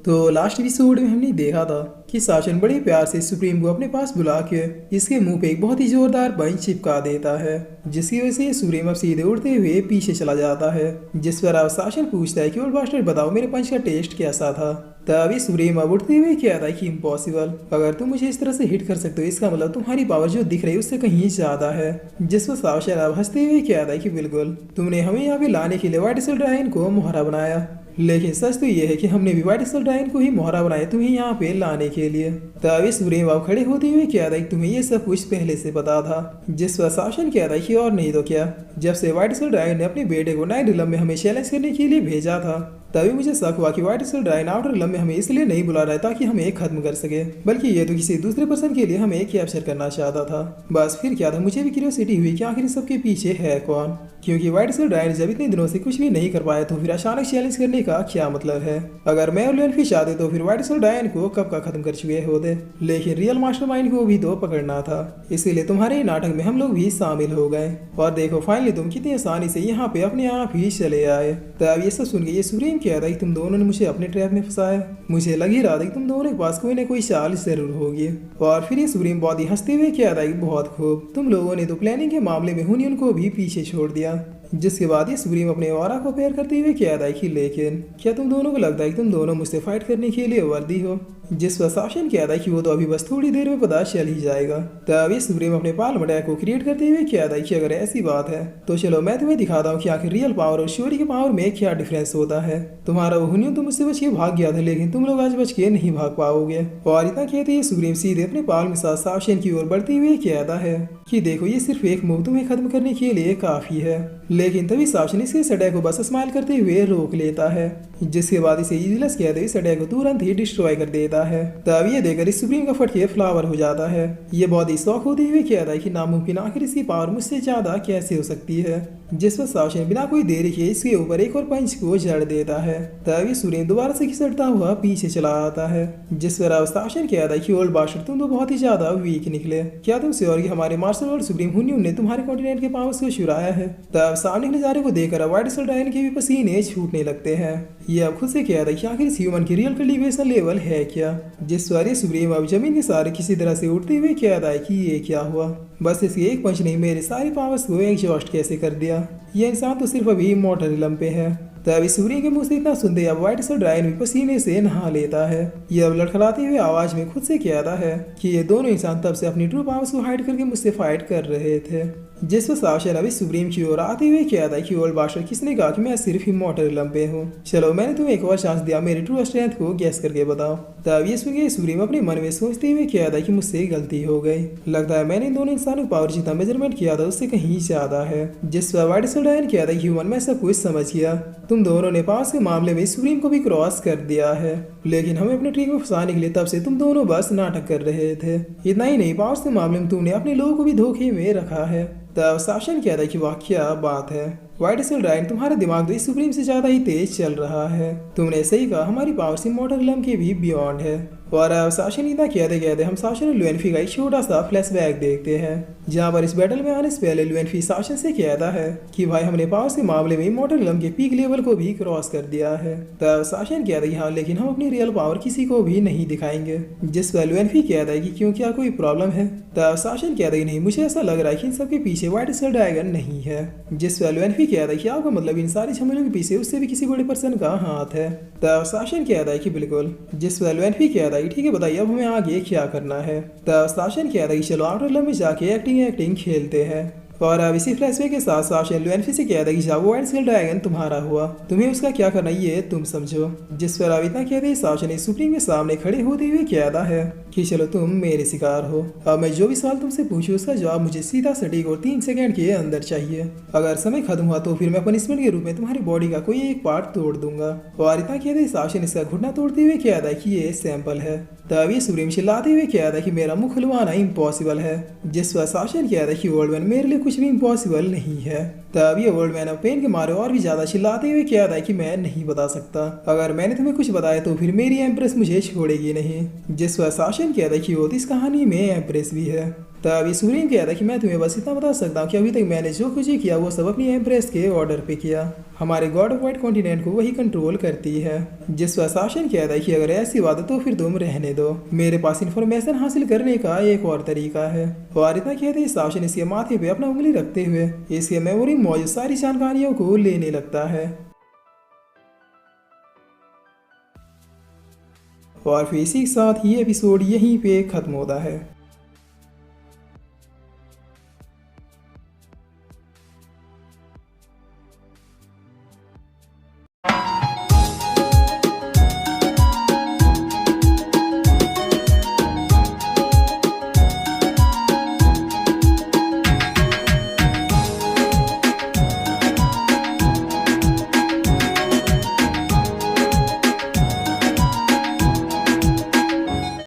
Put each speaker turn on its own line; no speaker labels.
तो last episode में हमने देखा था कि शासन बड़े प्यार से सुप्रीम को अपने पास बुला के इसके मुंह पे एक बहुत ही जोरदार पंच चिपका देता है, जिसकी वजह से सुप्रीम अब सीधे उड़ते हुए पीछे चला जाता है। जिस पर अब शासन पूछता है कि ओल्ड मास्टर बताओ मेरे पंच का टेस्ट कैसा था। तभी सुप्रीम अब उड़ते हुए कहता है कि इम्पॉसिबल, अगर तुम मुझे इस तरह से हिट कर सकते हो इसका मतलब तुम्हारी पावर जो दिख रही है उससे कहीं ज्यादा है। जिस पर शासन अब हंसते हुए कहता है कि बिल्कुल, तुमने हमें यहाँ पे लाने के लिए व्हाइट सेल ड्राइन को मोहरा बनाया, लेकिन सच तो ये है कि हमने भी व्हाइट सेल ड्राइन को ही मोहरा बनाया तुम्हें यहाँ पे लाने के लिए। तभी सुप्रीम अब खड़े होते हुए कहता है कि तुम्हें ये सब कुछ पहले से पता था। जिस पर शासन कहता है कि और नहीं तो क्या, जब से व्हाइट सेल ड्राइन ने अपने बेटे को नाइट रिलम में हमें चैलेंज करने के लिए भेजा था तभी मुझे शक हुआ कि व्हाइट सेल ड्राइन आउटर रिलम में हमें इसलिए नहीं बुला रहा है ताकि हमें खत्म कर सके, बल्कि ये तो किसी दूसरे पर्सन के लिए हमें कैप्चर करना चाहता था। बस फिर क्या था, मुझे भी क्यूरियोसिटी हुई कि आखिर सबके पीछे है कौन, क्योंकि व्हाइट सेल ड्राइन जब इतने दिनों से कुछ भी नहीं कर पाया तो फिर अचानक चैलेंज करने का क्या मतलब है। अगर मैं और लुएनफी आते तो फिर व्हाइट सेल ड्राइन को कब का खत्म कर चुके होते, लेकिन रियल मास्टरमाइंड को भी तो पकड़ना था, इसीलिए तुम्हारे नाटक में हम लोग भी शामिल हो गए। और देखो फाइनली तुम कितनी आसानी से यहाँ पे अपने आप ही चले आए। तब ये सब सुन के ये सुप्रीम कह रहा है कि तुम दोनों ने मुझे अपने ट्रैप में फंसाया, मुझे लग ही रहा था कि तुम दोनों के पास कोई ना कोई चाल जरूर होगी। और फिर ये सुप्रीम बहुत ही हंसते हुए कह रहा है कि बहुत खूब, तुम लोगों ने तो प्लानिंग के मामले में हुनियन को भी पीछे छोड़ दिया। जिसके बाद ये सुप्रीम अपने ऑरा को पैर करते हुए कह रहा है कि लेकिन क्या तुम दोनों को लगता है कि तुम दोनों मुझसे फाइट करने के लिए वर्दी हो। जिस पर शासन कह रहा है कि वो तो अभी बस थोड़ी देर में पता चल ही जाएगा। तब ये सुप्रीम अपने पार्लियामेंट एक्ट को क्रिएट करते हुए कह रहा है कि अगर ऐसी बात है तो चलो मैं तुम्हें दिखाता हूँ कि आखिर रियल पावर और श्योरी के पावर में क्या डिफरेंस होता है। तुम्हारा वो हुनियन तो मुझसे बच के भाग गया था, लेकिन तुम लोग आज बच के नहीं भाग पाओगे। और इतना कहते ही सुप्रीम सीधे अपने पाल में साथ शासन की ओर बढ़ते हुए कहता है कि देखो ये सिर्फ एक मूव तुम्हें खत्म करने के लिए काफी है। लेकिन तभी शासन इसके सडे को बस स्माइल करते हुए रोक लेता है, जिसके बाद इसे यूजलेस कहते हुए सडे को तुरंत ही डिस्ट्रॉय कर देता है। तब ये देखकर इस सुप्रीम का फटके फ्लावर हो जाता है। ये बहुत ही शौक होते हुए कहता है कि नामुमकिन आखिर इसकी पावर मुझसे ज्यादा कैसे हो सकती है। जिस पर शासन बिना कोई देरी के इसके ऊपर एक और पंच को जड़ देता है। तब ये सुप्रीम दोबारा से खिसकता हुआ पीछे चला आता है। जिस पर अब शासन कहता है कि ओल्ड बास्टर तुम तो बहुत ही ज्यादा वीक निकले, क्या तुम श्योर कि हमारे मार्शल वर्ल्ड सुप्रीम हुनियन ने तुम्हारे कॉन्टिनेंट के पावर्स को चुराया है। तब सामने के नजारे को देखकर व्हाइट सेल ड्राइन के भी पसीने छूटने लगते हैं। ये अब खुद से कहता है कि आखिर इस ह्यूमन की रियल कल्टीवेशन लेवल है क्या। जिस पर ये सुप्रीम अब जमीन के सारे किसी तरह से उठते हुए कहता है कि ये क्या हुआ, बस इसके एक पंच ने मेरे सारे पावर्स को एग्जॉस्ट कैसे कर दिया। ये इंसान तो सिर्फ अभी इमॉर्टल रिलम पे है। तभी सूर्य के मुंह से इतना सुनते अब व्हाइट सेल ड्राइन भी पसीने से नहा लेता है। ये अब लड़खड़ाते हुए आवाज में खुद से कहता है कि ये दोनों इंसान तब से अपनी ट्रू पावर्स को हाइड करके मुझसे फाइट कर रहे थे। जिस पर शासन अभी सुप्रीम की ओर आते हुए कहता है कि ओल्ड बास्टर किसने कहा कि मैं सिर्फ इमॉर्टल रिलम पे हूँ, चलो मैंने तुम्हें एक और चांस दिया, मेरी ट्रू स्ट्रेंथ को गैस करके बताओ। तब ये सुन के सुप्रीम अपने मन में सोचते हुए कहता है कि मुझसे गलती हो गई, लगता है मैंने इन दोनों इंसानों की पावर जितना मेजरमेंट किया था उससे कहीं ज्यादा है। जिस पर व्हाइट सेल ड्राइन कहता है ह्यूमन मैं सब कुछ समझ गया, तुम दोनों ने पावर्स के मामले में सुप्रीम को भी क्रॉस कर दिया है, लेकिन हमें अपने ट्रिक में फंसाने के लिए तब से तुम दोनों बस नाटक कर रहे थे। इतना ही नहीं, पावर्स के मामले में तुमने अपने लोगों को भी धोखे में रखा है। तब शासन कहता है कि वाह क्या बात है व्हाइट सेल ड्राइन, तुम्हारा दिमाग तो इस सुप्रीम से ज्यादा ही तेज चल रहा है। तुमने सही कहा, हमारी पावर्स इमॉर्टल रिलम के भी बियॉन्ड है। और अब शासन इतना कहते कहते हम शासन और लुएनफी का एक छोटा सा फ्लैशबैक देखते हैं, जहाँ पर इस बैटल में आने से पहले लुएनफी शासन से कहता है कि भाई हमने पावर्स के मामले में इमॉर्टल रिलम के पीक लेवल को भी क्रॉस कर दिया है। तब शासन कहता है हाँ, लेकिन हम अपनी रियल पावर किसी को भी नहीं दिखाएंगे। जिस पर लुएनफी कहता है कि क्यों, क्या कोई प्रॉब्लम है। तब शासन कहता है नहीं, मुझे ऐसा लग रहा है कि इन सबके पीछे व्हाइट सेल ड्रैगन नहीं है। जिस पर लुएनफी कहता है कि आपका मतलब इन सारी झमेलों के पीछे उससे भी किसी बड़े पर्सन का हाथ है। तब शासन कहता है कि बिल्कुल। जिस पर लुएनफी कहता है ठीक है बताइए अब हमें आगे क्या करना है। तब शासन कहता है कि चलो आउटर रिलम में जाके एक्टिंग खेलते हैं। और अब इसी फ्लैशबैक के साथ शासन लुएनफी से कहता है कि जाओ व्हाइट सेल ड्रैगन तुम्हारा हुआ, तुम्हें उसका क्या करना ये तुम समझो। जिस पर अब इतना कहते ही शासन सुप्रीम के सामने खड़े होते हुए कहता है कि चलो तुम मेरे शिकार हो, अब मैं जो भी सवाल तुमसे पूछूं उसका जवाब मुझे सीधा सटीक और 3 सेकंड के अंदर चाहिए। अगर समय खत्म हुआ तो फिर मैं पनिशमेंट के रूप में तुम्हारी बॉडी का कोई एक पार्ट तोड़ दूंगा। और इतना कहते ही शासन इसका घुटना तोड़ते हुए कहता है कि ये सैंपल है। तब ये सुप्रीम चिल्लाते हुए कहता है कि मेरा मुंह खुलवाना इम्पॉसिबल है। जिस पर शासन कहता है कि ओल्ड मैन मेरे लिए कुछ भी इम्पॉसिबल नहीं है। तब ये ओल्ड मैन अब पेन के मारे और भी ज्यादा चिल्लाते हुए कहता है कि मैं नहीं बता सकता, अगर मैंने तुम्हें कुछ बताया तो फिर मेरी एम्प्रेस मुझे छोड़ेगी नहीं। जिस पर शासन कहता है कि वो तो इस कहानी में एम्प्रेस भी है। तभी सुप्रीम कहता है कि मैं तुम्हें बस इतना बता सकता हूँ कि अभी तक मैंने जो कुछ किया वो सब अपनी एम्प्रेस के ऑर्डर पे किया। हमारे गॉड ऑफ वाइट कॉन्टिनेंट को वही कंट्रोल करती है। जिस पर शासन कहता है कि अगर ऐसी बात है तो फिर तुम रहने दो, मेरे पास इन्फॉर्मेशन हासिल करने का एक और तरीका है। और इतना कहते ही शासन इसके माथे पे अपना उंगली रखते हुए इसके मेमोरी में मौजूद सारी जानकारियों को लेने लगता है। और फिर इसी के साथ ये एपिसोड यहीं पे खत्म होता है।